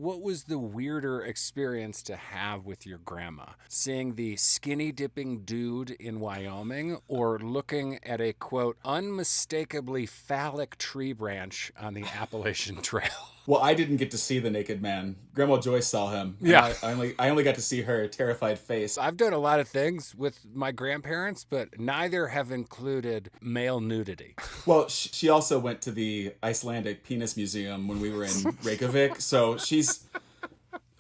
what was the weirder experience to have with your grandma? Seeing the skinny dipping dude in Wyoming, or looking at a, quote, unmistakably phallic tree branch on the Appalachian Trail? Well, I didn't get to see the naked man. Grandma Joyce saw him. And Yeah. I only got to see her terrified face. I've done a lot of things with my grandparents, but neither have included male nudity. Well, she also went to the Icelandic Penis Museum when we were in Reykjavik, so she's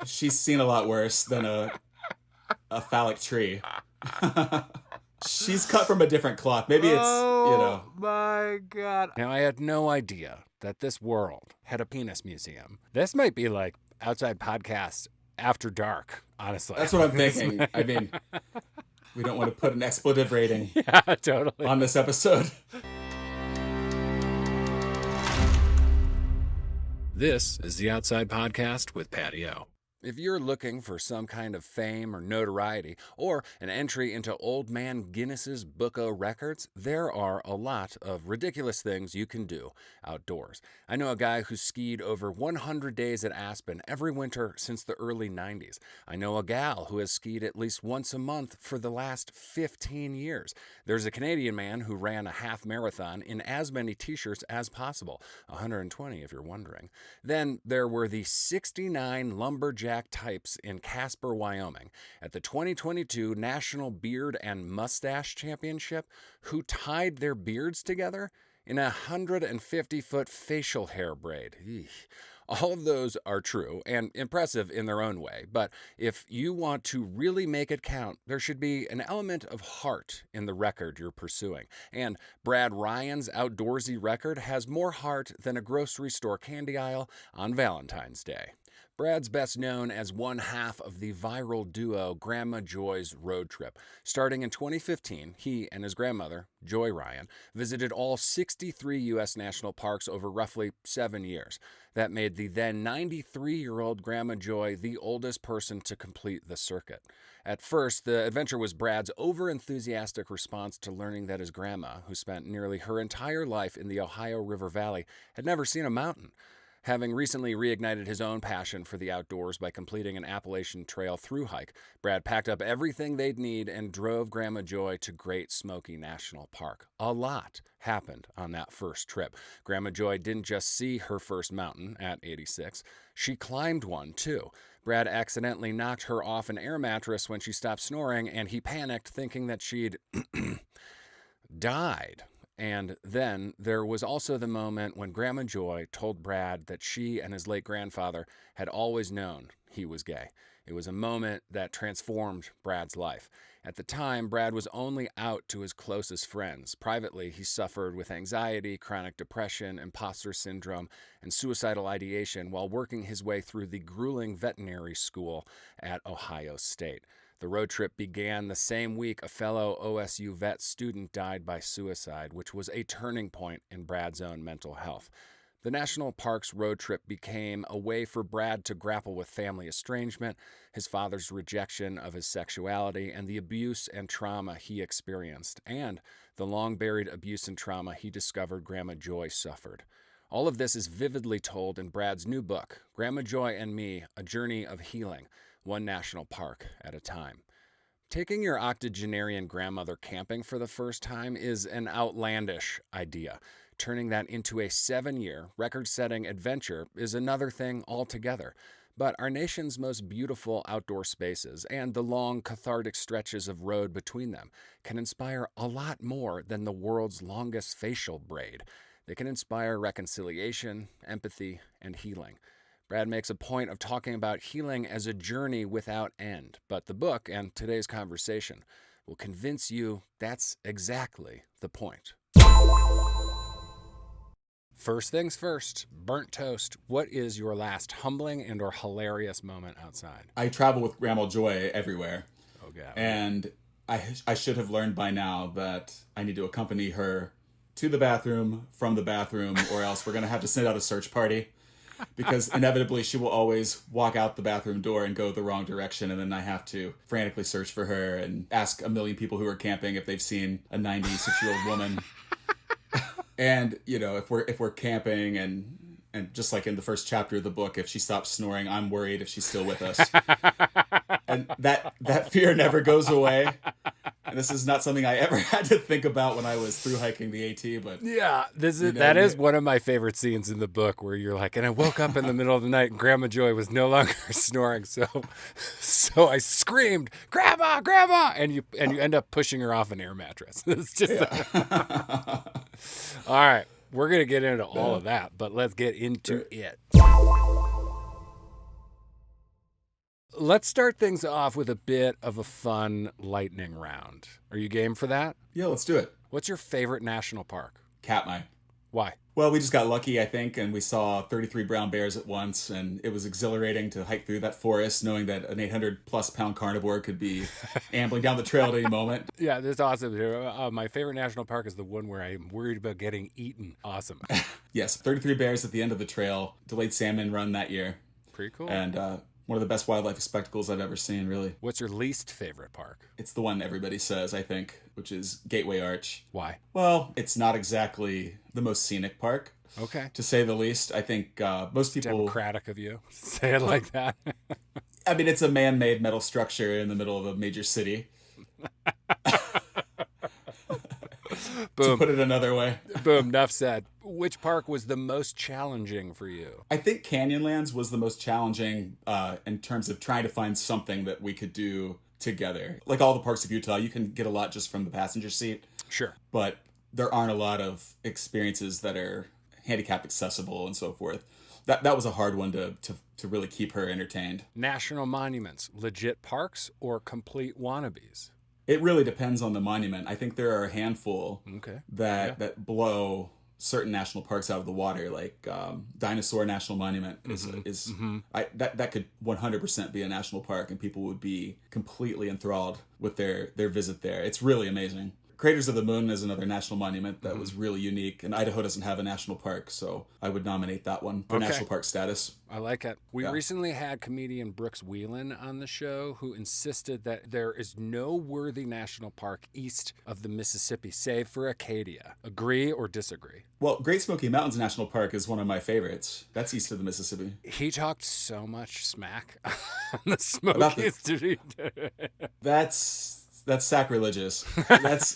seen a lot worse than a phallic tree. She's cut from a different cloth. Maybe it's, Oh my God. Now, I had no idea that this world had a penis museum. This might be like Outside Podcast After Dark, honestly. That's what I'm thinking. I mean, we don't want to put an expletive rating totally on this episode. This is the Outside Podcast with PaddyO. If you're looking for some kind of fame or notoriety, or an entry into Old Man Guinness's Book of Records, there are a lot of ridiculous things you can do outdoors. I know a guy who skied over 100 days at Aspen every winter since the early 90s. I know a gal who has skied at least once a month for the last 15 years. There's a Canadian man who ran a half marathon in as many t-shirts as possible, 120 if you're wondering. Then there were the 69 lumberjack types in Casper, Wyoming at the 2022 National Beard and Mustache Championship who tied their beards together in a 150-foot facial hair braid. Eesh. All of those are true and impressive in their own way, but if you want to really make it count, there should be an element of heart in the record you're pursuing. And Brad Ryan's outdoorsy record has more heart than a grocery store candy aisle on Valentine's Day. Brad's best known as one half of the viral duo Grandma Joy's road trip. Starting in 2015, he and his grandmother, Joy Ryan, visited all 63 U.S. national parks over roughly 7 years. That made the then 93-year-old Grandma Joy the oldest person to complete the circuit. At first, the adventure was Brad's over-enthusiastic response to learning that his grandma, who spent nearly her entire life in the Ohio River Valley, had never seen a mountain. Having recently reignited his own passion for the outdoors by completing an Appalachian Trail thru hike, Brad packed up everything they'd need and drove Grandma Joy to Great Smoky National Park. A lot happened on that first trip. Grandma Joy didn't just see her first mountain at 86, she climbed one too. Brad accidentally knocked her off an air mattress when she stopped snoring, and he panicked thinking that she'd died. And then there was also the moment when Grandma Joy told Brad that she and his late grandfather had always known he was gay. It was a moment that transformed Brad's life. At the time, Brad was only out to his closest friends. Privately, he suffered with anxiety, chronic depression, imposter syndrome, and suicidal ideation while working his way through the grueling veterinary school at Ohio State. The road trip began the same week a fellow OSU vet student died by suicide, which was a turning point in Brad's own mental health. The National Parks road trip became a way for Brad to grapple with family estrangement, his father's rejection of his sexuality, and the abuse and trauma he experienced, and the long-buried abuse and trauma he discovered Grandma Joy suffered. All of this is vividly told in Brad's new book, Grandma Joy and Me, A Journey of Healing, one national park at a time. Taking your octogenarian grandmother camping for the first time is an outlandish idea. Turning that into a 7-year, record-setting adventure is another thing altogether. But our nation's most beautiful outdoor spaces and the long, cathartic stretches of road between them can inspire a lot more than the world's longest facial braid. They can inspire reconciliation, empathy, and healing. Brad makes a point of talking about healing as a journey without end, but the book and today's conversation will convince you that's exactly the point. First things first, burnt toast. What is your last humbling and or hilarious moment outside? I travel with Grandma Joy everywhere. Oh, God. And I should have learned by now that I need to accompany her to the bathroom, from the bathroom, or else we're going to have to send out a search party. Because inevitably she will always walk out the bathroom door and go the wrong direction, and then I have to frantically search for her and ask a million people who are camping if they've seen a 96-year-old woman. And, you know, if we're camping and And just like in the first chapter of the book, if she stops snoring, I'm worried if she's still with us. And that fear never goes away. And this is not something I ever had to think about when I was through hiking the AT, but yeah, that is one of my favorite scenes in the book, where you're like, and I woke up in the middle of the night and Grandma Joy was no longer snoring, so I screamed, "Grandma, Grandma!" and you end up pushing her off an air mattress. It's just all right. We're gonna get into all of that, but let's get into it. Let's start things off with a bit of a fun lightning round. Are you game for that? Yeah, let's do it. What's your favorite national park? Katmai. Why? Well, we just got lucky, I think, and we saw 33 brown bears at once, and it was exhilarating to hike through that forest, knowing that an 800-plus-pound carnivore could be ambling down the trail at any moment. Yeah, that's awesome. My favorite national park is the one where I'm worried about getting eaten. Awesome. Yes, 33 bears at the end of the trail. Delayed salmon run that year. Pretty cool. And one of the best wildlife spectacles I've ever seen, really. What's your least favorite park? It's the one everybody says, I think, which is Gateway Arch. Why? Well, it's not exactly the most scenic park. Okay. To say the least. I think most people... Democratic of you to say it like that. I mean, it's a man-made metal structure in the middle of a major city. Boom. To put it another way. Boom, enough said. Which park was the most challenging for you? I think Canyonlands was the most challenging in terms of trying to find something that we could do together. Like all the parks of Utah, you can get a lot just from the passenger seat. Sure. But there aren't a lot of experiences that are handicap accessible and so forth. That was a hard one to really keep her entertained. National monuments, legit parks or complete wannabes? It really depends on the monument. I think there are a handful that blow certain national parks out of the water, like Dinosaur National Monument that could 100% be a national park, and people would be completely enthralled with their visit there. It's really amazing. Craters of the Moon is another national monument that was really unique, and Idaho doesn't have a national park, so I would nominate that one for national park status. I like it. We recently had comedian Brooks Wheelan on the show, who insisted that there is no worthy national park east of the Mississippi, save for Acadia. Agree or disagree? Well, Great Smoky Mountains National Park is one of my favorites. That's east of the Mississippi. He talked so much smack on the Smokies. That's sacrilegious. That's.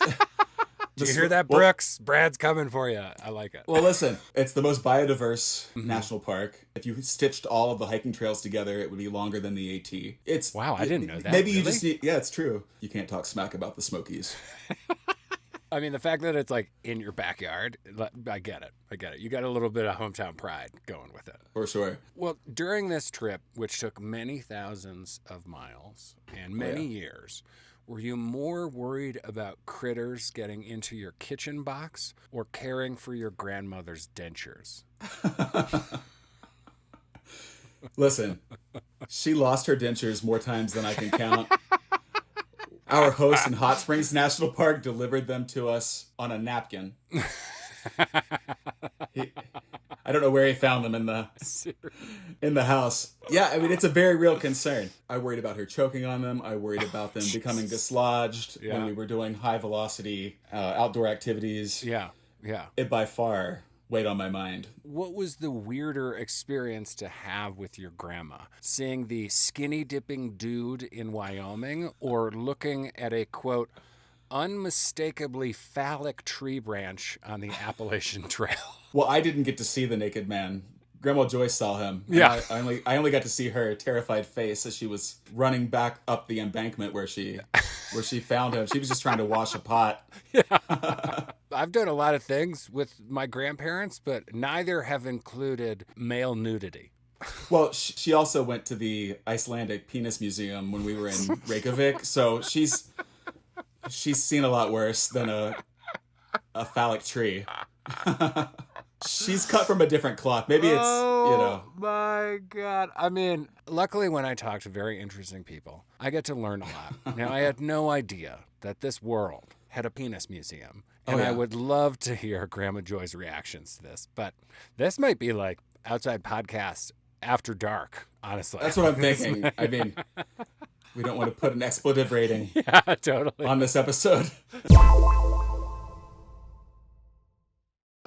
Did you hear that, Brooks? Brad's coming for you. I like it. Well, listen, it's the most biodiverse national park. If you stitched all of the hiking trails together, it would be longer than the AT. Wow, I didn't know that. Maybe you just need... Yeah, it's true. You can't talk smack about the Smokies. I mean, the fact that it's like in your backyard, I get it. You got a little bit of hometown pride going with it. For sure. Well, during this trip, which took many thousands of miles and many years, were you more worried about critters getting into your kitchen box or caring for your grandmother's dentures? Listen, she lost her dentures more times than I can count. Our host in Hot Springs National Park delivered them to us on a napkin. I don't know where he found them in the house. Yeah, I mean, it's a very real concern. I worried about her choking on them. I worried about them becoming dislodged when we were doing high velocity outdoor activities. Yeah. It by far weighed on my mind. What was the weirder experience to have with your grandma? Seeing the skinny dipping dude in Wyoming, or looking at a, quote, unmistakably phallic tree branch on the Appalachian Trail? Well, I didn't get to see the naked man. Grandma Joyce saw him. Yeah. I only got to see her terrified face as she was running back up the embankment where she found him. She was just trying to wash a pot. Yeah. I've done a lot of things with my grandparents, but neither have included male nudity. Well, she also went to the Icelandic Penis Museum when we were in Reykjavik, so she's seen a lot worse than a phallic tree. She's cut from a different cloth. Maybe it's, Oh my God. I mean, luckily when I talk to very interesting people, I get to learn a lot. Now, I had no idea that this world had a penis museum. And I would love to hear Grandma Joy's reactions to this. But this might be like Outside Podcast after dark, honestly. That's what I'm thinking. I mean, we don't want to put an expletive rating totally on this episode.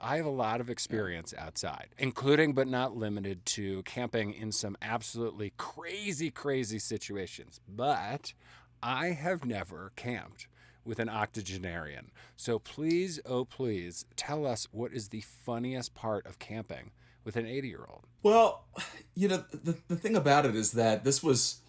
I have a lot of experience outside, including but not limited to camping in some absolutely crazy, crazy situations. But I have never camped with an octogenarian. So please, oh please, tell us what is the funniest part of camping with an 80-year-old. Well, the thing about it is that this was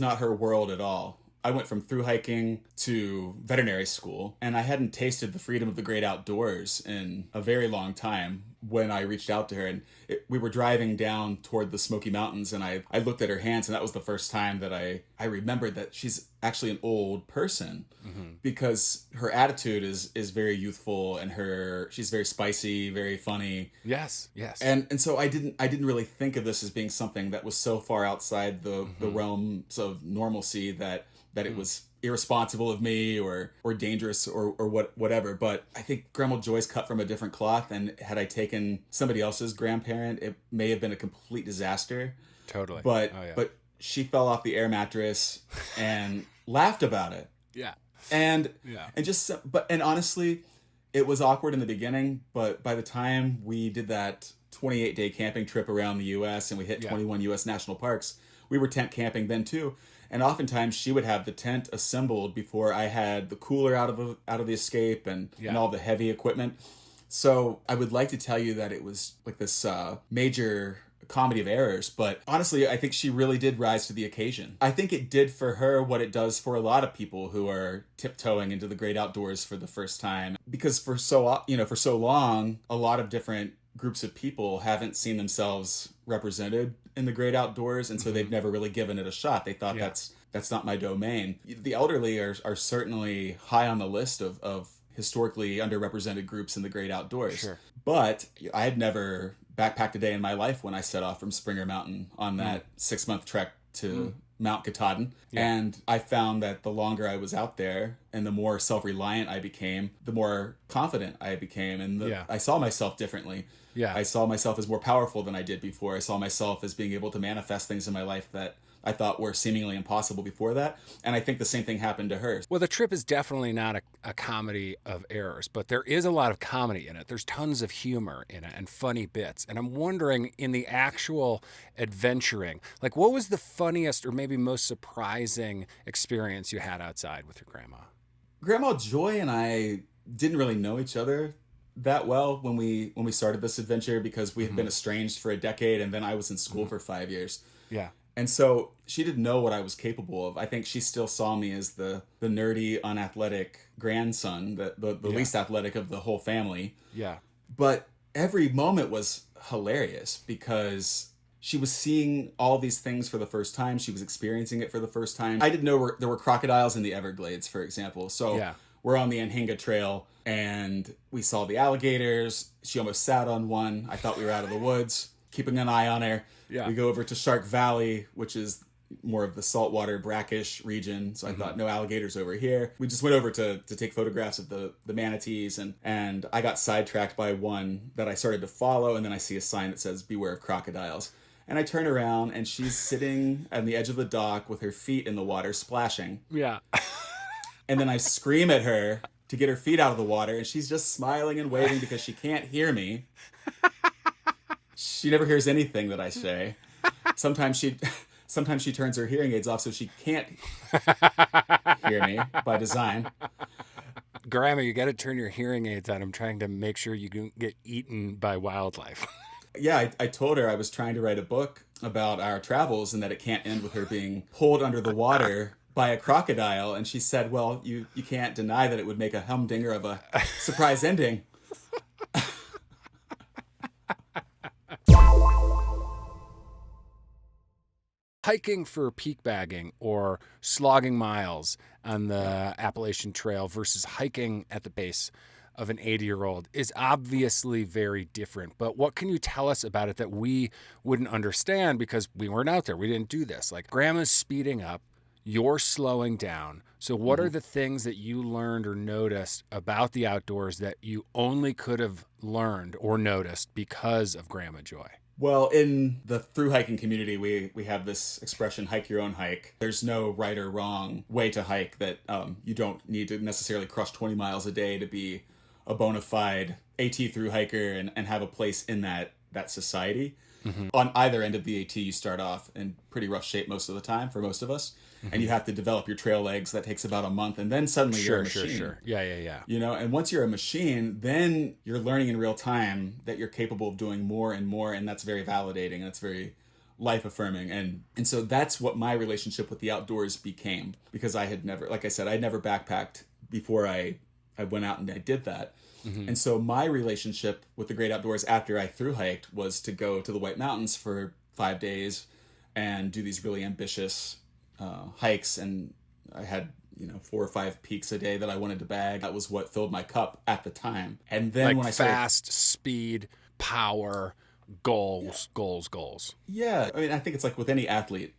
not her world at all. I went from through hiking to veterinary school, and I hadn't tasted the freedom of the great outdoors in a very long time when I reached out to her. And we were driving down toward the Smoky Mountains, and I looked at her hands, and that was the first time that I remembered that she's actually an old person, because her attitude is very youthful, and she's very spicy, very funny. Yes. And so I didn't really think of this as being something that was so far outside the realms of normalcy that it was irresponsible of me or dangerous or whatever. But I think Grandma Joy's cut from a different cloth, and had I taken somebody else's grandparent, it may have been a complete disaster. Totally. But she fell off the air mattress and laughed about it. Yeah. And honestly, it was awkward in the beginning, but by the time we did that 28-day camping trip around the U.S. and we hit 21 U.S. national parks, we were tent camping then too. And oftentimes she would have the tent assembled before I had the cooler out of the escape and all the heavy equipment. So I would like to tell you that it was like this major comedy of errors, but honestly, I think she really did rise to the occasion. I think it did for her what it does for a lot of people who are tiptoeing into the great outdoors for the first time, because for so long, a lot of different groups of people haven't seen themselves represented in the great outdoors, and so they've never really given it a shot. They thought that's not my domain. The elderly are certainly high on the list of historically underrepresented groups in the great outdoors. Sure. But I had never backpacked a day in my life when I set off from Springer Mountain on that 6-month trek to Mount Katahdin. Yeah. And I found that the longer I was out there and the more self-reliant I became, the more confident I became. And I saw myself differently. Yeah. I saw myself as more powerful than I did before. I saw myself as being able to manifest things in my life that I thought were seemingly impossible before that. And I think the same thing happened to her. Well, the trip is definitely not a comedy of errors, but there is a lot of comedy in it. There's tons of humor in it and funny bits. And I'm wondering, in the actual adventuring, like, what was the funniest or maybe most surprising experience you had outside with your grandma? Grandma Joy and I didn't really know each other that well when we started this adventure, because we had been estranged for a decade, and then I was in school for 5 years. Yeah. And so she didn't know what I was capable of. I think she still saw me as the nerdy, unathletic grandson, the least athletic of the whole family. Yeah. But every moment was hilarious because she was seeing all these things for the first time. She was experiencing it for the first time. I didn't know there were crocodiles in the Everglades, for example. So we're on the Anhinga Trail, and we saw the alligators. She almost sat on one. I thought we were out of the woods, keeping an eye on her. Yeah. We go over to Shark Valley, which is more of the saltwater brackish region. So I thought, no alligators over here. We just went over to take photographs of the manatees, and I got sidetracked by one that I started to follow, and then I see a sign that says, "Beware of crocodiles." And I turn around, and she's sitting on the edge of the dock with her feet in the water, splashing. Yeah. And then I scream at her to get her feet out of the water, and she's just smiling and waving because she can't hear me. She never hears anything that I say. Sometimes she turns her hearing aids off so she can't hear me by design. Grandma, you got to turn your hearing aids on. I'm trying to make sure you don't get eaten by wildlife. Yeah, I told her I was trying to write a book about our travels and that it can't end with her being pulled under the water by a crocodile. And she said, well, you can't deny that it would make a humdinger of a surprise ending. Hiking for peak bagging or slogging miles on the Appalachian Trail versus hiking at the base of an 80-year-old is obviously very different. But what can you tell us about it that we wouldn't understand because we weren't out there? We didn't do this. Like, Grandma's speeding up, you're slowing down. So what are the things that you learned or noticed about the outdoors that you only could have learned or noticed because of Grandma Joy? Well, in the thru hiking community, we have this expression, hike your own hike. There's no right or wrong way to hike, that you don't need to necessarily cross 20 miles a day to be a bona fide AT thru hiker and have a place in that society. On either end of the AT, you start off in pretty rough shape most of the time for most of us. And you have to develop your trail legs. That takes about a month. And then suddenly you're a machine. Sure. Yeah. You know, and once you're a machine, then you're learning in real time that you're capable of doing more and more. And that's very validating. And that's very life affirming. And so that's what my relationship with the outdoors became, because I had never, like I said, I'd never backpacked before I went out and I did that. And so my relationship with the great outdoors after I thru hiked was to go to the White Mountains for 5 days and do these really ambitious hikes. And I had, 4 or 5 peaks a day that I wanted to bag. That was what filled my cup at the time. And then like when I started, fast, speed, power, goals. Yeah. I mean, I think it's like with any athlete,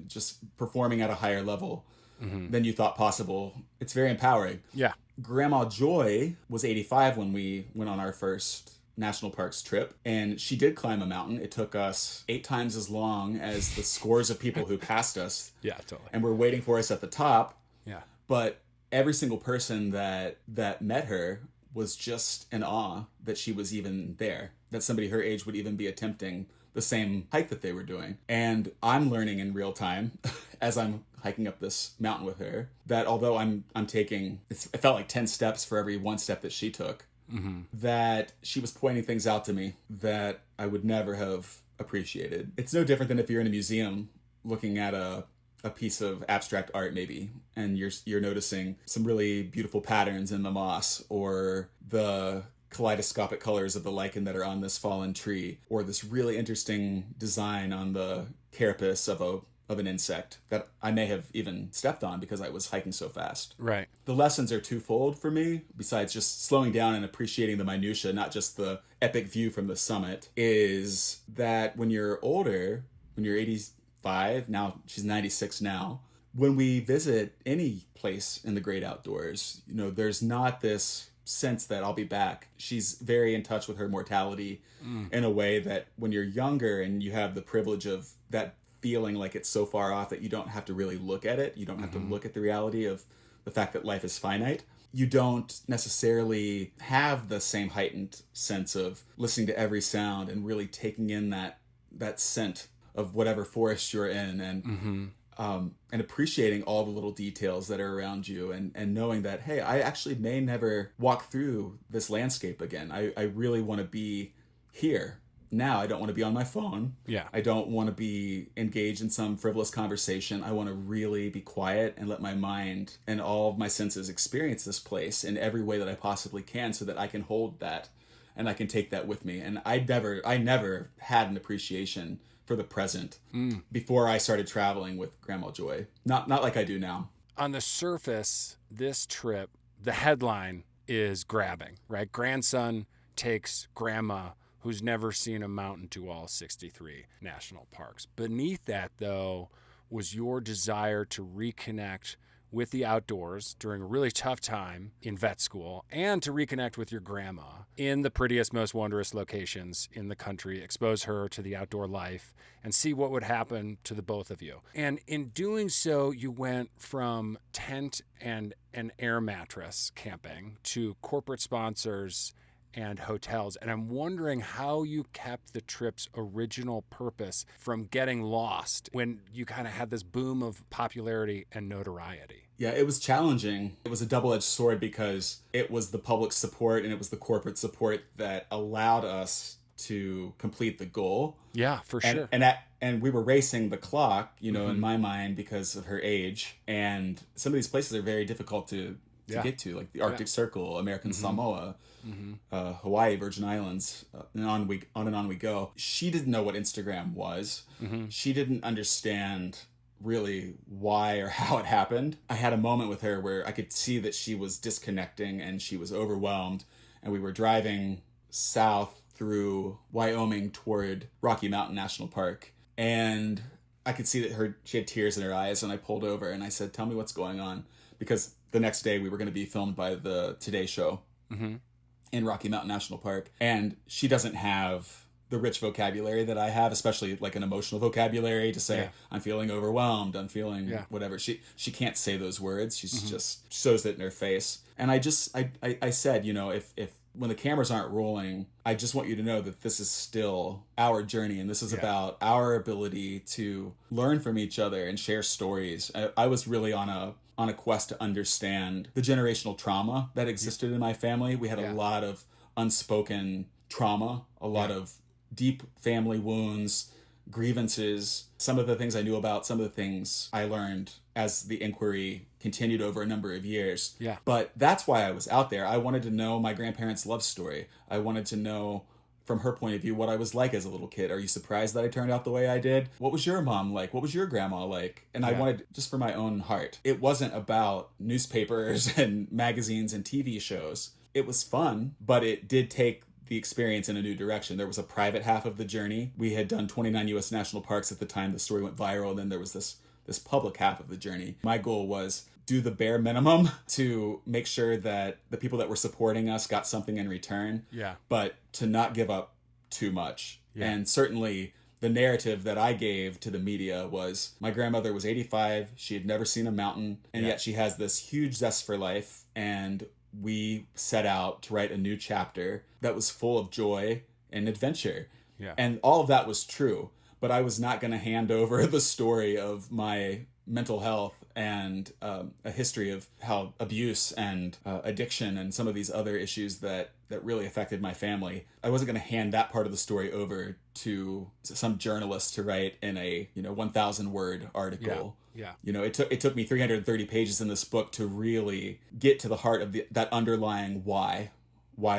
just performing at a higher level than you thought possible. It's very empowering. Yeah. Grandma Joy was 85 when we went on our first national parks trip, and she did climb a mountain. It took us 8 times as long as the scores of people who passed us. Yeah, totally. And were waiting for us at the top. Yeah. But every single person that met her was just in awe that she was even there, that somebody her age would even be attempting the same hike that they were doing. And I'm learning in real time as I'm hiking up this mountain with her that although I'm taking, it felt like 10 steps for every 1 step that she took, that she was pointing things out to me that I would never have appreciated. It's no different than if you're in a museum looking at a piece of abstract art maybe, and you're noticing some really beautiful patterns in the moss, or the kaleidoscopic colors of the lichen that are on this fallen tree, or this really interesting design on the carapace of an insect that I may have even stepped on because I was hiking so fast. Right. The lessons are twofold for me, besides just slowing down and appreciating the minutia, not just the epic view from the summit, is that when you're older, when you're 85, now she's 96 now, when we visit any place in the great outdoors, there's not this sense that I'll be back. She's very in touch with her mortality in a way that when you're younger and you have the privilege of that feeling like it's so far off that you don't have to really look at it, you don't have to look at the reality of the fact that life is finite, you don't necessarily have the same heightened sense of listening to every sound and really taking in that scent of whatever forest you're in, and appreciating all the little details that are around you, and knowing that, hey, I actually may never walk through this landscape again. I really want to be here now. I don't want to be on my phone. Yeah. I don't want to be engaged in some frivolous conversation. I want to really be quiet and let my mind and all of my senses experience this place in every way that I possibly can, so that I can hold that and I can take that with me. And I never had an appreciation for the present before I started traveling with Grandma Joy. Not like I do now. On the surface, this trip, the headline is grabbing, right? Grandson takes grandma, who's never seen a mountain, to all 63 national parks. Beneath that, though, was your desire to reconnect with the outdoors during a really tough time in vet school, and to reconnect with your grandma in the prettiest, most wondrous locations in the country, expose her to the outdoor life, and see what would happen to the both of you. And in doing so, you went from tent and an air mattress camping to corporate sponsors and hotels. And I'm wondering how you kept the trip's original purpose from getting lost when you kind of had this boom of popularity and notoriety. Yeah, it was challenging. It was a double-edged sword, because it was the public support and it was the corporate support that allowed us to complete the goal. Yeah, for sure. And we were racing the clock, in my mind, because of her age. And some of these places are very difficult to get to, like the Arctic Circle, American Samoa, Hawaii, Virgin Islands, and on and on we go. She didn't know what Instagram was. She didn't understand really why or how it happened. I had a moment with her where I could see that she was disconnecting and she was overwhelmed, and we were driving south through Wyoming toward Rocky Mountain National Park, and I could see that she had tears in her eyes, and I pulled over and I said, "Tell me what's going on," because the next day we were going to be filmed by the Today Show in Rocky Mountain National Park, and she doesn't have the rich vocabulary that I have, especially like an emotional vocabulary to say, I'm feeling overwhelmed, I'm feeling whatever. She can't say those words. She's just shows it in her face. And I said, if when the cameras aren't rolling, I just want you to know that this is still our journey, and this is about our ability to learn from each other and share stories. I was really on a quest to understand the generational trauma that existed in my family. We had a lot of unspoken trauma, a lot of deep family wounds, grievances, some of the things I knew about, some of the things I learned as the inquiry continued over a number of years. Yeah. But that's why I was out there. I wanted to know my grandparents' love story. I wanted to know from her point of view what I was like as a little kid. Are you surprised that I turned out the way I did? What was your mom like? What was your grandma like? And I wanted, just for my own heart, it wasn't about newspapers and magazines and TV shows. It was fun, but it did take the experience in a new direction. There was a private half of the journey. We had done 29 U.S. national parks at the time the story went viral, and then there was this public half of the journey. My goal was do the bare minimum to make sure that the people that were supporting us got something in return, but to not give up too much. And certainly the narrative that I gave to the media was my grandmother was 85, she had never seen a mountain, and yet she has this huge zest for life, and we set out to write a new chapter that was full of joy and adventure. And all of that was true, but I was not going to hand over the story of my mental health and a history of how abuse and addiction and some of these other issues that really affected my family. I wasn't going to hand that part of the story over to some journalist to write in a 1,000 word article. It took me 330 pages in this book to really get to the heart of that underlying why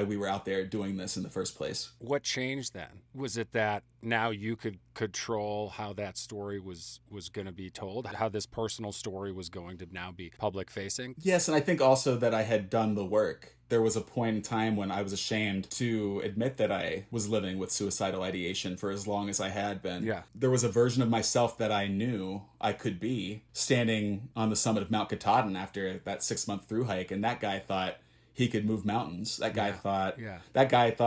we were out there doing this in the first place. What changed then? Was it that now you could control how that story was going to be told, how this personal story was going to now be public facing? Yes, and I think also that I had done the work. There was a point in time when I was ashamed to admit that I was living with suicidal ideation for as long as I had been. There was a version of myself that I knew I could be standing on the summit of Mount Katahdin after that 6-month through hike, and that guy thought he could move mountains. That guy thought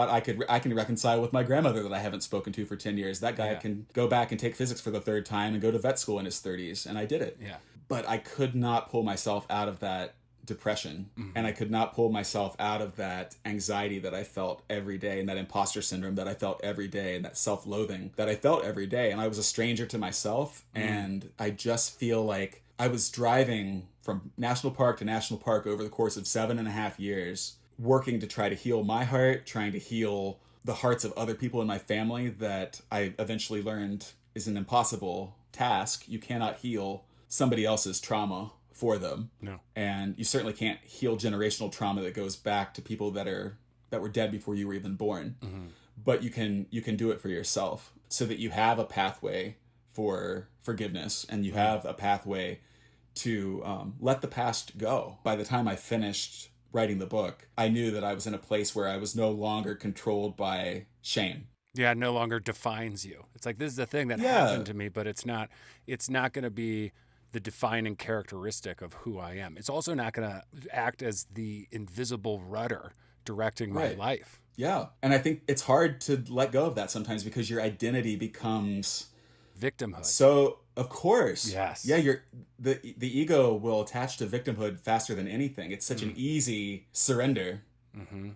I can reconcile with my grandmother that I haven't spoken to for 10 years. That guy can go back and take physics for the 3rd time and go to vet school in his 30s. And I did it. But I could not pull myself out of that depression. And I could not pull myself out of that anxiety that I felt every day, and that imposter syndrome that I felt every day, and that self-loathing that I felt every day. And I was a stranger to myself. And I just feel like I was driving from national park to national park over the course of 7.5 years, working to try to heal my heart, trying to heal the hearts of other people in my family that I eventually learned is an impossible task. You cannot heal somebody else's trauma for them. No. And you certainly can't heal generational trauma that goes back to people that were dead before you were even born. But you can do it for yourself so that you have a pathway for forgiveness, and you have a pathway to let the past go. By the time I finished writing the book, I knew that I was in a place where I was no longer controlled by shame. It no longer defines you. It's like, this is the thing that happened to me, but it's not going to be the defining characteristic of who I am. It's also not going to act as the invisible rudder directing my life. Yeah. And I think it's hard to let go of that sometimes, because your identity becomes victimhood. So, of course. Yes. Yeah, the ego will attach to victimhood faster than anything. It's such an easy surrender.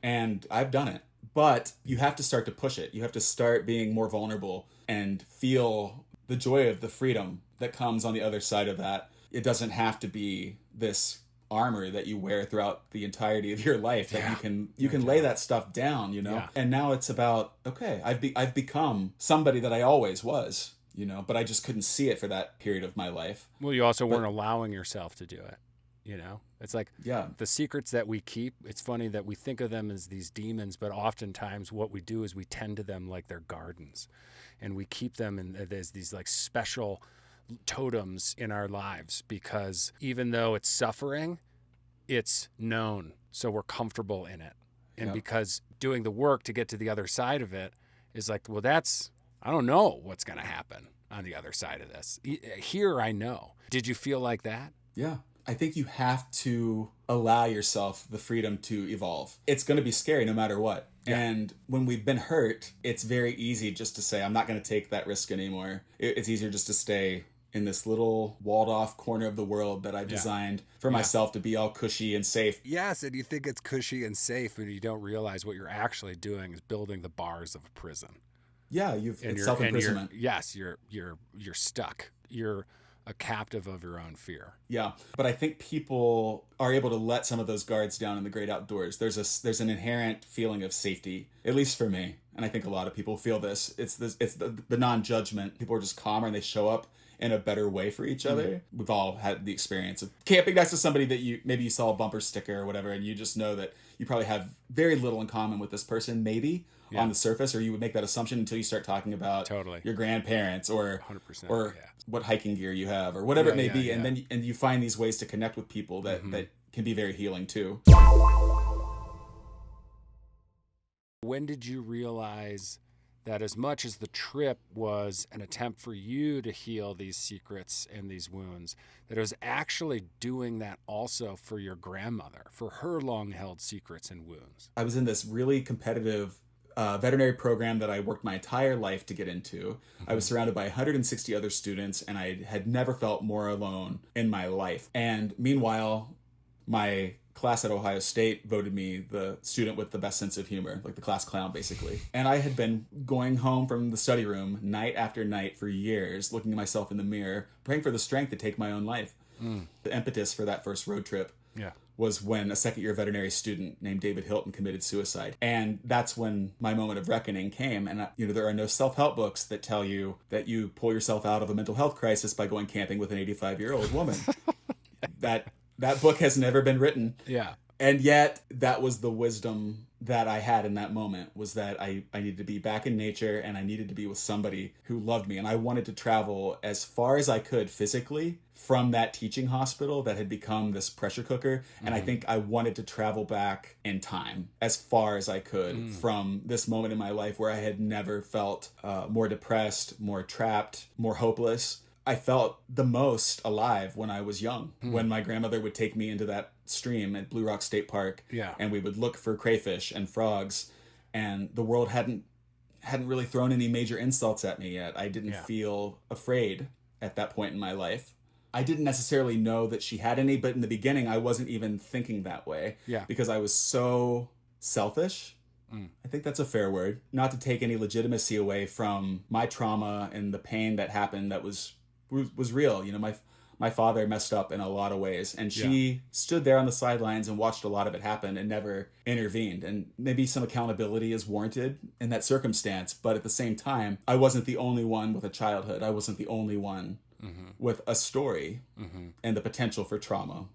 And I've done it. But you have to start to push it. You have to start being more vulnerable and feel the joy of the freedom that comes on the other side of that. It doesn't have to be this armor that you wear throughout the entirety of your life, that you can lay that stuff down, And now it's about, okay, I've become somebody that I always was, but I just couldn't see it for that period of my life. Well, you also weren't allowing yourself to do it. It's like the secrets that we keep. It's funny that we think of them as these demons, but oftentimes what we do is we tend to them like they're gardens, and we keep them as these like special totems in our lives, because even though it's suffering, it's known, so we're comfortable in it. And because doing the work to get to the other side of it is like, well, I don't know what's going to happen on the other side of this. Here I know. Did you feel like that? Yeah. I think you have to allow yourself the freedom to evolve. It's going to be scary no matter what. Yeah. And when we've been hurt, it's very easy just to say, I'm not going to take that risk anymore. It's easier just to stay in this little walled off corner of the world that I've designed for myself to be all cushy and safe. Yes, and you think it's cushy and safe, and you don't realize what you're actually doing is building the bars of a prison. Yeah, it's self-imprisonment. Yes, you're stuck. You're a captive of your own fear. Yeah, but I think people are able to let some of those guards down in the great outdoors. There's an inherent feeling of safety, at least for me, and I think a lot of people feel this. It's the non-judgment. People are just calmer and they show up in a better way for each other. We've all had the experience of camping next to somebody that you saw a bumper sticker or whatever, and you just know that you probably have very little in common with this person, maybe on the surface, or you would make that assumption until you start talking about your grandparents or 100%, or what hiking gear you have or whatever it may be, and then you find these ways to connect with people that can be very healing too. When did you realize that as much as the trip was an attempt for you to heal these secrets and these wounds, that it was actually doing that also for your grandmother, for her long-held secrets and wounds? I was in this really competitive veterinary program that I worked my entire life to get into. I was surrounded by 160 other students, and I had never felt more alone in my life. And meanwhile, my class at Ohio State voted me the student with the best sense of humor, like the class clown, basically. And I had been going home from the study room night after night for years, looking at myself in the mirror, praying for the strength to take my own life. The impetus for that first road trip was when a second-year veterinary student named David Hilton committed suicide. And that's when my moment of reckoning came. And, there are no self-help books that tell you that you pull yourself out of a mental health crisis by going camping with an 85-year-old woman. That book has never been written. Yeah. And yet, that was the wisdom that I had in that moment, was that I needed to be back in nature, and I needed to be with somebody who loved me. And I wanted to travel as far as I could physically from that teaching hospital that had become this pressure cooker. And I think I wanted to travel back in time as far as I could from this moment in my life where I had never felt more depressed, more trapped, more hopeless. I felt the most alive when I was young, when my grandmother would take me into that stream at Blue Rock State Park, and we would look for crayfish and frogs, and the world hadn't really thrown any major insults at me yet. I didn't feel afraid at that point in my life. I didn't necessarily know that she had any, but in the beginning, I wasn't even thinking that way because I was so selfish. I think that's a fair word. Not to take any legitimacy away from my trauma and the pain that happened that was real. My father messed up in a lot of ways, and she stood there on the sidelines and watched a lot of it happen and never intervened. And maybe some accountability is warranted in that circumstance, but at the same time, I wasn't the only one with a childhood. I wasn't the only one with a story and the potential for trauma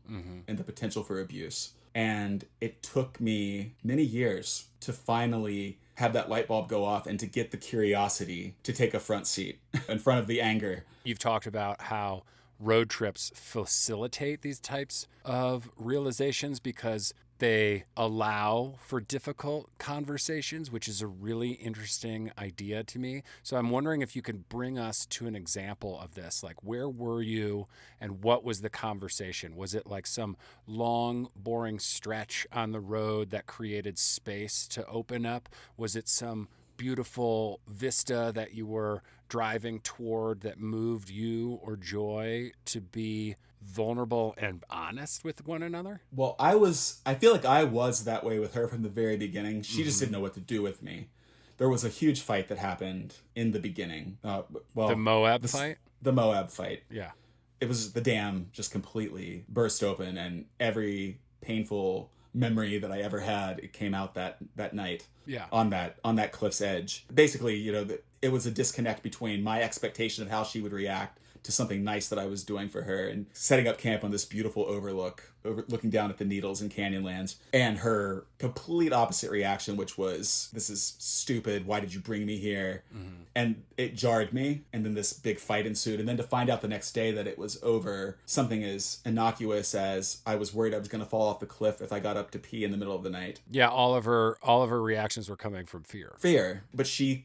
and the potential for abuse. And it took me many years to finally have that light bulb go off and to get the curiosity to take a front seat in front of the anger. You've talked about how road trips facilitate these types of realizations because they allow for difficult conversations, which is a really interesting idea to me. So I'm wondering if you can bring us to an example of this. Like, where were you and what was the conversation? Was it like some long, boring stretch on the road that created space to open up? Was it some beautiful vista that you were driving toward that moved you or Joy to be vulnerable and honest with one another? Well, I feel like I was that way with her from the very beginning. She just didn't know what to do with me. There was a huge fight that happened in the beginning. The Moab fight? The Moab fight. Yeah. It was the dam just completely burst open, and every painful memory that I ever had, it came out that night. Yeah. On that cliff's edge. Basically, it was a disconnect between my expectation of how she would react to something nice that I was doing for her, and setting up camp on this beautiful looking down at the Needles and Canyonlands, and her complete opposite reaction, which was, "This is stupid. Why did you bring me here?" And it jarred me. And then this big fight ensued. And then to find out the next day that it was over something as innocuous as I was worried I was going to fall off the cliff if I got up to pee in the middle of the night. Yeah, all of her reactions were coming from fear. But she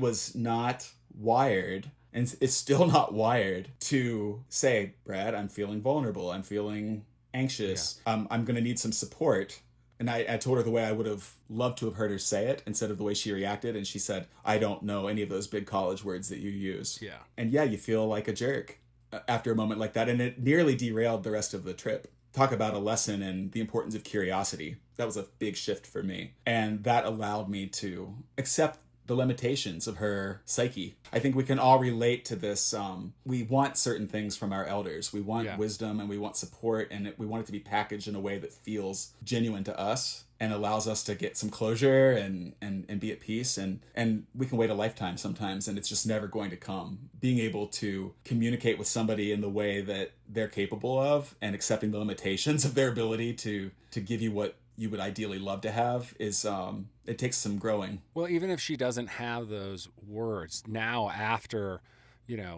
was not wired, and it's still not wired, to say, "Brad, I'm feeling vulnerable. I'm feeling anxious. I'm going to need some support." And I told her the way I would have loved to have heard her say it instead of the way she reacted. And she said, "I don't know any of those big college words that you use." Yeah. And you feel like a jerk. after a moment like that, and it nearly derailed the rest of the trip. Talk about a lesson in the importance of curiosity. That was a big shift for me. And that allowed me to accept the limitations of her psyche. I think we can all relate to this. We want certain things from our elders. We want wisdom and we want support, and we want it to be packaged in a way that feels genuine to us and allows us to get some closure and be at peace. And we can wait a lifetime sometimes, and it's just never going to come. Being able to communicate with somebody in the way that they're capable of and accepting the limitations of their ability to give you what you would ideally love to have is it takes some growing. Well, even if she doesn't have those words now, after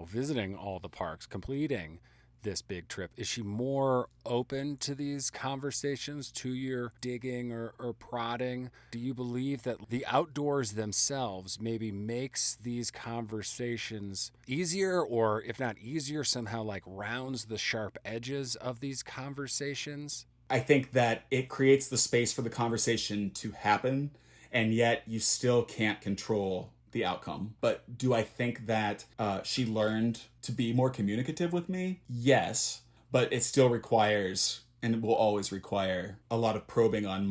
visiting all the parks, completing this big trip, is she more open to these conversations, to your digging or prodding? Do you believe that the outdoors themselves maybe makes these conversations easier, or if not easier, somehow like rounds the sharp edges of these conversations? I think that it creates the space for the conversation to happen, and yet you still can't control the outcome. But do I think that she learned to be more communicative with me? Yes, but it still requires, and it will always require, a lot of probing on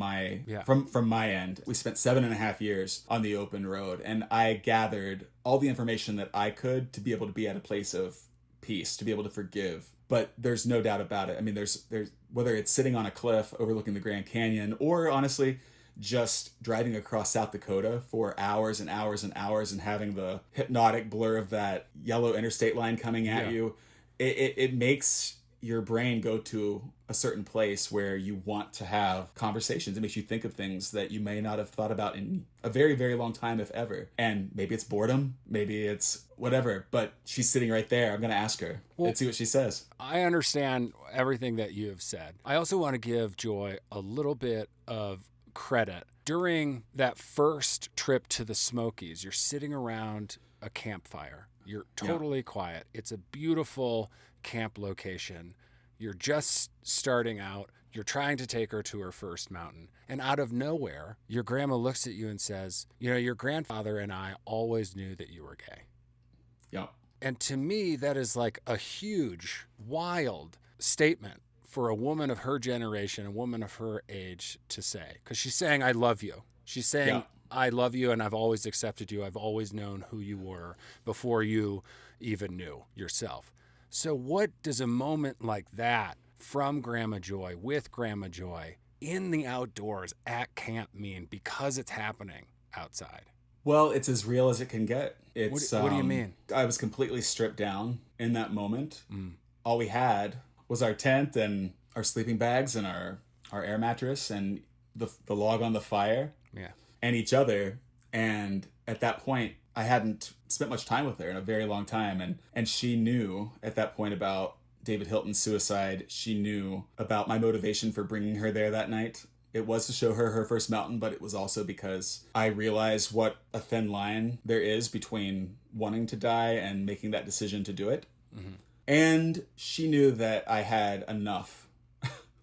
from my end. We spent 7.5 years on the open road, and I gathered all the information that I could to be able to be at a place of peace, to be able to forgive. But there's no doubt about it. I mean, there's whether it's sitting on a cliff overlooking the Grand Canyon, or honestly just driving across South Dakota for hours and hours and hours and having the hypnotic blur of that yellow interstate line coming at you, it makes your brain go to a certain place where you want to have conversations. It makes you think of things that you may not have thought about in a very, very long time, if ever. And maybe it's boredom, maybe it's whatever, but she's sitting right there. I'm going to ask her and see what she says. I understand everything that you have said. I also want to give Joy a little bit of credit. During that first trip to the Smokies, you're sitting around a campfire. You're totally quiet. It's a beautiful camp location. You're just starting out. You're trying to take her to her first mountain. And out of nowhere, your grandma looks at you and says, your grandfather and I always knew that you were gay. Yeah. And to me, that is like a huge, wild statement for a woman of her generation, a woman of her age to say. Because she's saying, I love you. She's saying, I love you and I've always accepted you. I've always known who you were before you even knew yourself. So what does a moment like that from Grandma Joy, with Grandma Joy, in the outdoors at camp mean, because it's happening outside? Well, it's as real as it can get. It's what do you mean? I was completely stripped down in that moment. All we had was our tent and our sleeping bags and our air mattress and the log on the fire and each other. And at that point, I hadn't spent much time with her in a very long time. And she knew at that point about David Hilton's suicide. She knew about my motivation for bringing her there that night. It was to show her her first mountain, but it was also because I realized what a thin line there is between wanting to die and making that decision to do it. Mm-hmm. And she knew that I had enough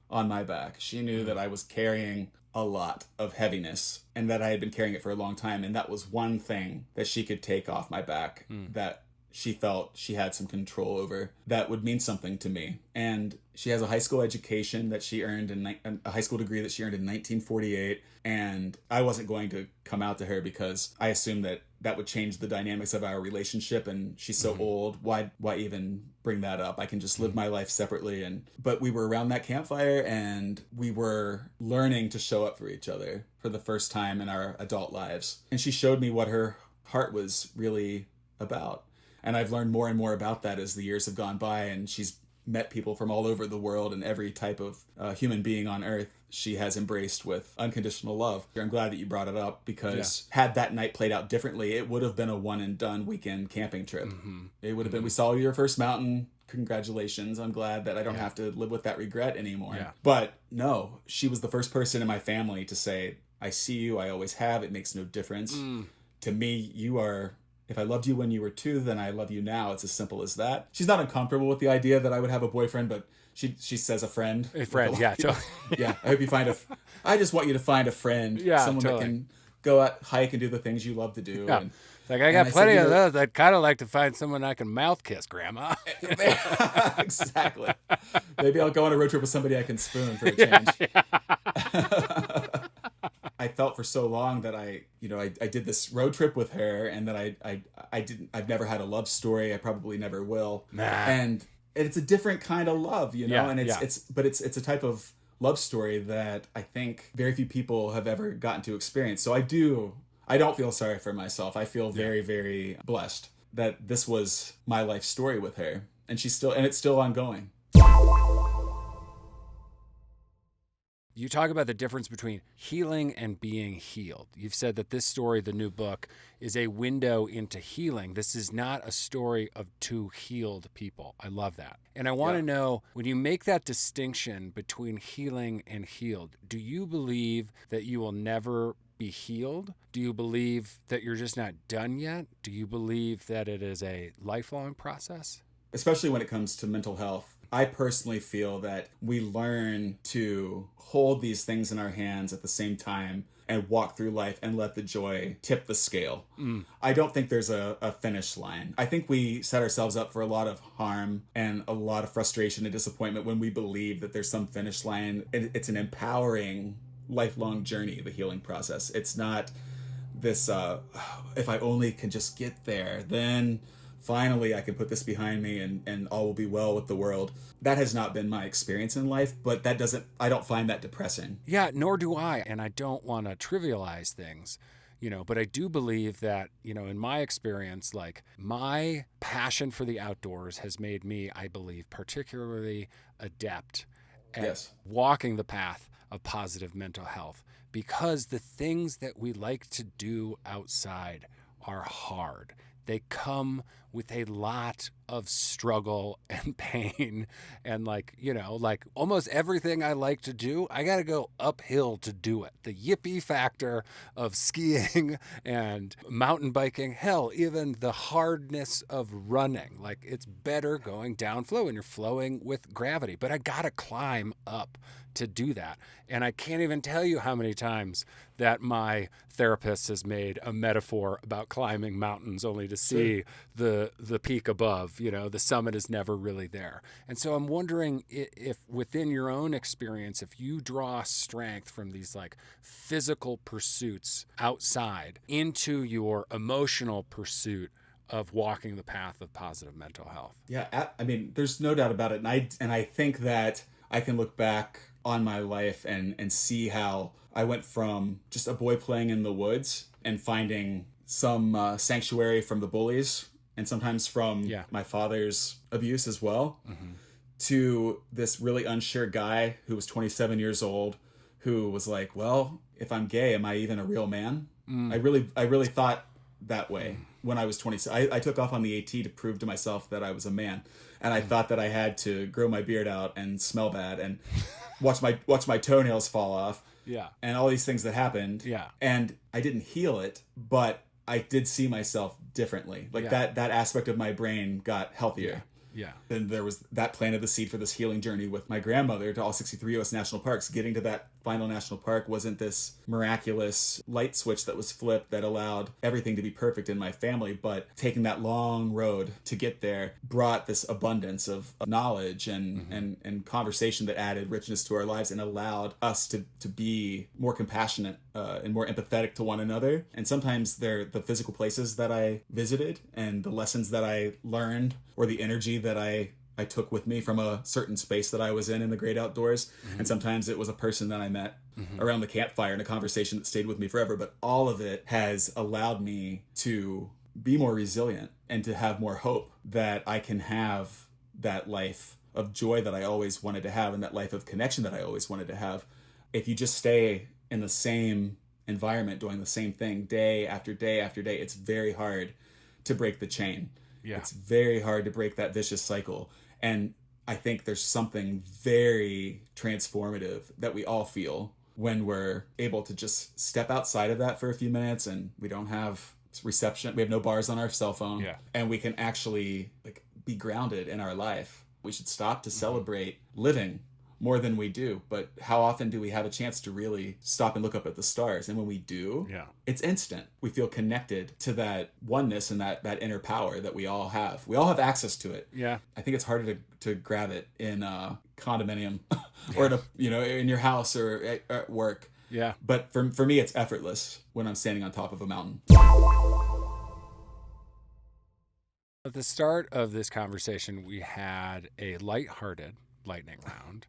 on my back. She knew that I was carrying a lot of heaviness and that I had been carrying it for a long time. And that was one thing that she could take off my back that she felt she had some control over that would mean something to me. And she has a high school education that she earned a high school degree that she earned in 1948. And I wasn't going to come out to her because I assumed that would change the dynamics of our relationship. And she's so old. Why even bring that up? I can just live my life separately. But we were around that campfire and we were learning to show up for each other for the first time in our adult lives. And she showed me what her heart was really about. And I've learned more and more about that as the years have gone by, and she's met people from all over the world, and every type of human being on earth she has embraced with unconditional love. I'm glad that you brought it up, because had that night played out differently, it would have been a one and done weekend camping trip. Mm-hmm. It would have been, we saw your first mountain. Congratulations. I'm glad that I don't have to live with that regret anymore. Yeah. But no, she was the first person in my family to say, I see you. I always have. It makes no difference. To me, you are... If I loved you when you were 2, then I love you now. It's as simple as that. She's not uncomfortable with the idea that I would have a boyfriend, but she says a friend. A friend, yeah. Yeah, I hope you find I just want you to find a friend. Someone that can go out, hike, and do the things you love to do. Yeah. And Like, I got plenty of those. I'd kind of like to find someone I can mouth kiss, Grandma. Exactly. Maybe I'll go on a road trip with somebody I can spoon for a change. I felt for so long that I did this road trip with her, and that I've never had a love story. I probably never will. Nah. And it's a different kind of love, and it's a type of love story that I think very few people have ever gotten to experience. So I don't feel sorry for myself. I feel very, very blessed that this was my life story with her, and it's still ongoing. You talk about the difference between healing and being healed. You've said that this story, the new book, is a window into healing. This is not a story of two healed people. I love that. And I want to know, when you make that distinction between healing and healed, do you believe that you will never be healed? Do you believe that you're just not done yet? Do you believe that it is a lifelong process? Especially when it comes to mental health, I personally feel that we learn to hold these things in our hands at the same time and walk through life and let the joy tip the scale. I don't think there's a finish line. I think we set ourselves up for a lot of harm and a lot of frustration and disappointment when we believe that there's some finish line. It's an empowering, lifelong journey, the healing process. It's not this, if I only can just get there, then finally I can put this behind me and all will be well with the world. That has not been my experience in life, but I don't find that depressing. Yeah, nor do I. And I don't want to trivialize things, but I do believe that, in my experience, like, my passion for the outdoors has made me, I believe, particularly adept at walking the path of positive mental health, because the things that we like to do outside are hard. They come with a lot of struggle and pain, and like almost everything I like to do, I got to go uphill to do it. The yippee factor of skiing and mountain biking, hell, even the hardness of running. Like, it's better going down flow and you're flowing with gravity, but I got to climb up to do that. And I can't even tell you how many times that my therapist has made a metaphor about climbing mountains only to see the peak above. The summit is never really there. And so I'm wondering if within your own experience, if you draw strength from these like physical pursuits outside into your emotional pursuit of walking the path of positive mental health. Yeah, I mean, there's no doubt about it. And I think that I can look back on my life and see how I went from just a boy playing in the woods and finding some sanctuary from the bullies, and sometimes from my father's abuse as well, to this really unsure guy who was 27 years old, who was like, well, if I'm gay, am I even a real man? I really thought that way when I was 20. I took off on the AT to prove to myself that I was a man. And I thought that I had to grow my beard out and smell bad and watch my toenails fall off. Yeah. And all these things that happened. Yeah. And I didn't heal it, but I did see myself differently. Like that aspect of my brain got healthier. Yeah. And there was that planted the seed for this healing journey with my grandmother to all 63 U.S. national parks. Getting to that final national park wasn't this miraculous light switch that was flipped that allowed everything to be perfect in my family, but taking that long road to get there brought this abundance of knowledge and conversation that added richness to our lives and allowed us to be more compassionate and more empathetic to one another. And sometimes they're the physical places that I visited and the lessons that I learned, or the energy that I took with me from a certain space that I was in the great outdoors. And sometimes it was a person that I met around the campfire in a conversation that stayed with me forever. But all of it has allowed me to be more resilient and to have more hope that I can have that life of joy that I always wanted to have, and that life of connection that I always wanted to have. If you just stay in the same environment doing the same thing day after day after day, it's very hard to break the chain. Yeah. It's very hard to break that vicious cycle. And I think there's something very transformative that we all feel when we're able to just step outside of that for a few minutes, and we don't have reception. We have no bars on our cell phone. Yeah. And we can actually be grounded in our life. We should stop to celebrate living more than we do. But how often do we have a chance to really stop and look up at the stars? And when we do, it's instant. We feel connected to that oneness and that inner power that we all have. We all have access to it. Yeah. I think it's harder to grab it in a condominium or in in your house or at work. Yeah. But for me, it's effortless when I'm standing on top of a mountain. At the start of this conversation, we had a lighthearted lightning round,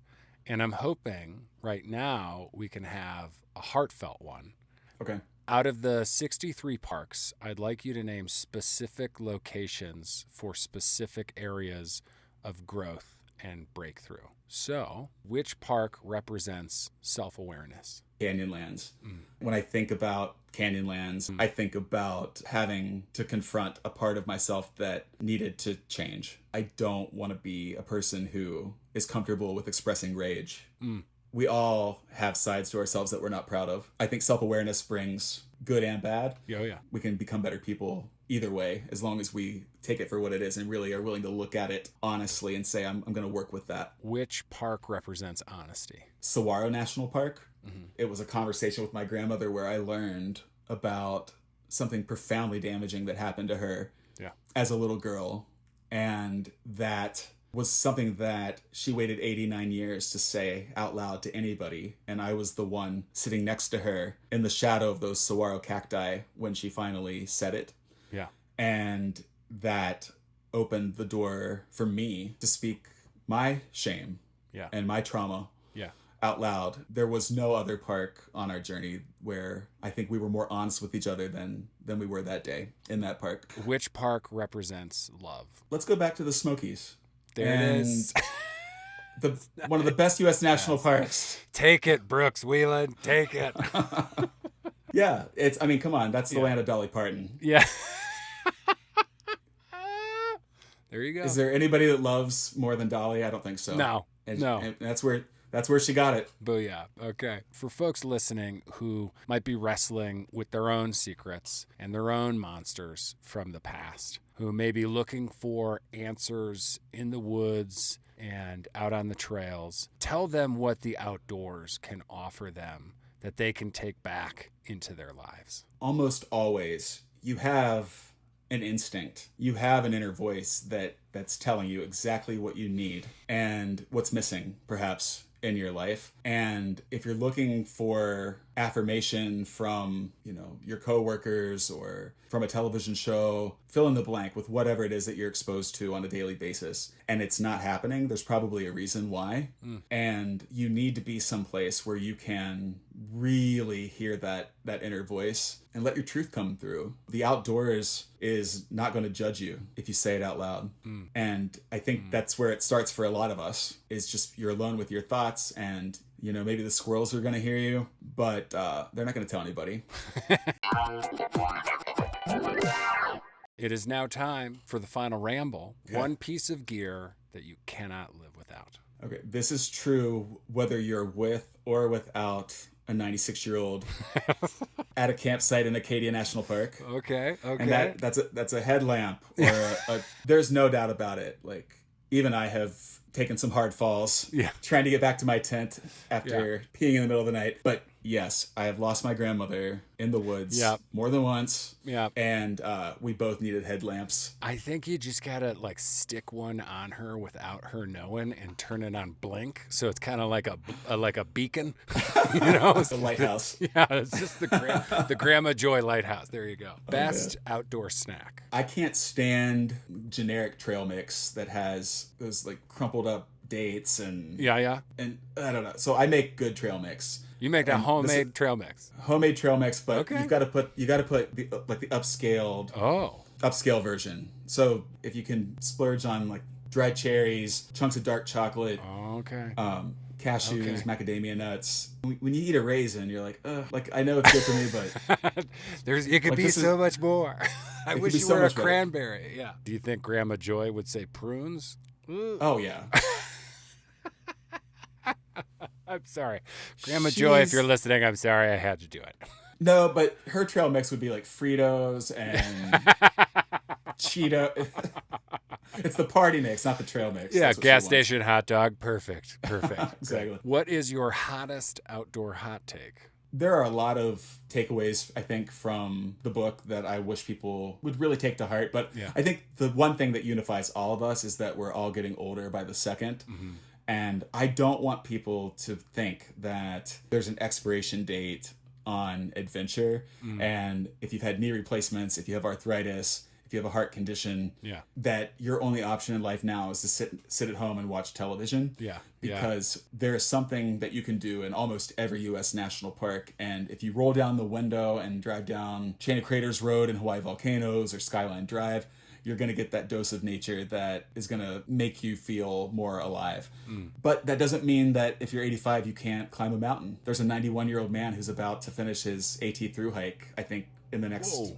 and I'm hoping right now we can have a heartfelt one. Okay. Out of the 63 parks, I'd like you to name specific locations for specific areas of growth and breakthrough. So, which park represents self-awareness? Canyonlands. When I think about Canyonlands, I think about having to confront a part of myself that needed to change. I don't want to be a person who is comfortable with expressing rage. We all have sides to ourselves that we're not proud of. I think self-awareness brings good and bad. Yeah. We can become better people either way, as long as we take it for what it is and really are willing to look at it honestly and say, I'm going to work with that. Which park represents honesty? Saguaro National Park. It was a conversation with my grandmother where I learned about something profoundly damaging that happened to her as a little girl. And that was something that she waited 89 years to say out loud to anybody. And I was the one sitting next to her in the shadow of those saguaro cacti when she finally said it. Yeah. And that opened the door for me to speak my shame and my trauma out loud. There was no other park on our journey where I think we were more honest with each other than we were that day in that park. Which park represents love? Let's go back to the Smokies. There it is. One of the best U.S. national parks. Take it, Brooks Wheelan. Take it. Yeah, come on. That's the land of Dolly Parton. Yeah. There you go. Is there anybody that loves more than Dolly? I don't think so. No. And that's where she got it. Booyah. Okay. For folks listening who might be wrestling with their own secrets and their own monsters from the past, who may be looking for answers in the woods and out on the trails, tell them what the outdoors can offer them that they can take back into their lives. Almost always, you have an instinct. You have an inner voice that's telling you exactly what you need and what's missing, perhaps, in your life. And if you're looking for affirmation from, your coworkers or from a television show, fill in the blank with whatever it is that you're exposed to on a daily basis, and it's not happening, there's probably a reason why. And you need to be someplace where you can really hear that inner voice and let your truth come through. The outdoors is not going to judge you if you say it out loud. And I think that's where it starts for a lot of us, is just you're alone with your thoughts, and maybe the squirrels are going to hear you, but they're not going to tell anybody. It is now time for the final ramble. Okay. One piece of gear that you cannot live without. Okay, this is true whether you're with or without a 96-year-old at a campsite in Acadia National Park. Okay. And that's a headlamp or there's no doubt about it. Like, even I have taken some hard falls trying to get back to my tent after peeing in the middle of the night. But yes, I have lost my grandmother in the woods more than once. Yeah. And we both needed headlamps. I think you just gotta stick one on her without her knowing and turn it on blink. So it's kind of like a beacon, It's a lighthouse. Yeah, it's just the Grandma Joy lighthouse. There you go. Best outdoor snack. I can't stand generic trail mix that has those crumpled up dates and and I don't know. So I make good trail mix. You make that homemade trail mix. Homemade trail mix, but you got to put the upscale version. So if you can splurge on dried cherries, chunks of dark chocolate, cashews, macadamia nuts. When you eat a raisin, you're like, ugh. I know it's good for me, but it could be so much more. I wish you were a cranberry. Yeah. Do you think Grandma Joy would say prunes? Oh yeah. I'm sorry. Grandma Joy, if you're listening, I'm sorry I had to do it. No, but her trail mix would be Fritos and Cheeto. It's the party mix, not the trail mix. Yeah, That's what she gas wants. station hot dog. Perfect. Exactly. Great. What is your hottest outdoor hot take? There are a lot of takeaways, I think, from the book that I wish people would really take to heart. But Yeah. I think the one thing that unifies all of us is that we're all getting older by the second. Mm-hmm. And I don't want people to think that there's an expiration date on adventure. And if you've had knee replacements, if you have arthritis, if you have a heart condition, Yeah. that your only option in life now is to sit at home and watch television. Yeah. Because there is something that you can do in almost every U.S. national park. And if you roll down the window and drive down Chain of Craters Road in Hawaii Volcanoes or Skyline Drive, you're going to get that dose of nature that is going to make you feel more alive. But that doesn't mean that if you're 85, you can't climb a mountain. There's a 91-year-old man who's about to finish his AT through hike, I think, in the next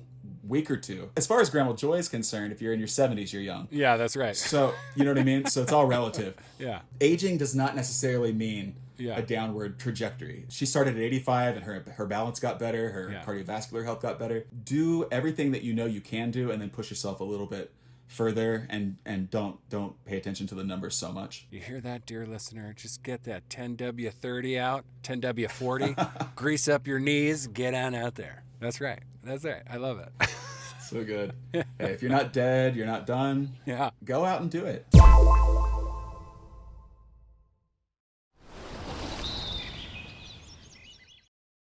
week or two. As far as Grandma Joy is concerned, if you're in your 70s, you're young. Yeah, that's right. So, you know what I mean? So it's all relative. Yeah. Aging does not necessarily mean Yeah. a downward trajectory. She started at 85 and her balance got better, her Yeah. cardiovascular health got better. Do everything that you know you can do and then push yourself a little bit further and don't pay attention to the numbers so much. You hear that, dear listener? Just get that 10W30 out, 10W40, grease up your knees, get on out there. That's right. That's right. I love it. So good. Hey, if you're not dead, you're not done. Yeah. Go out and do it.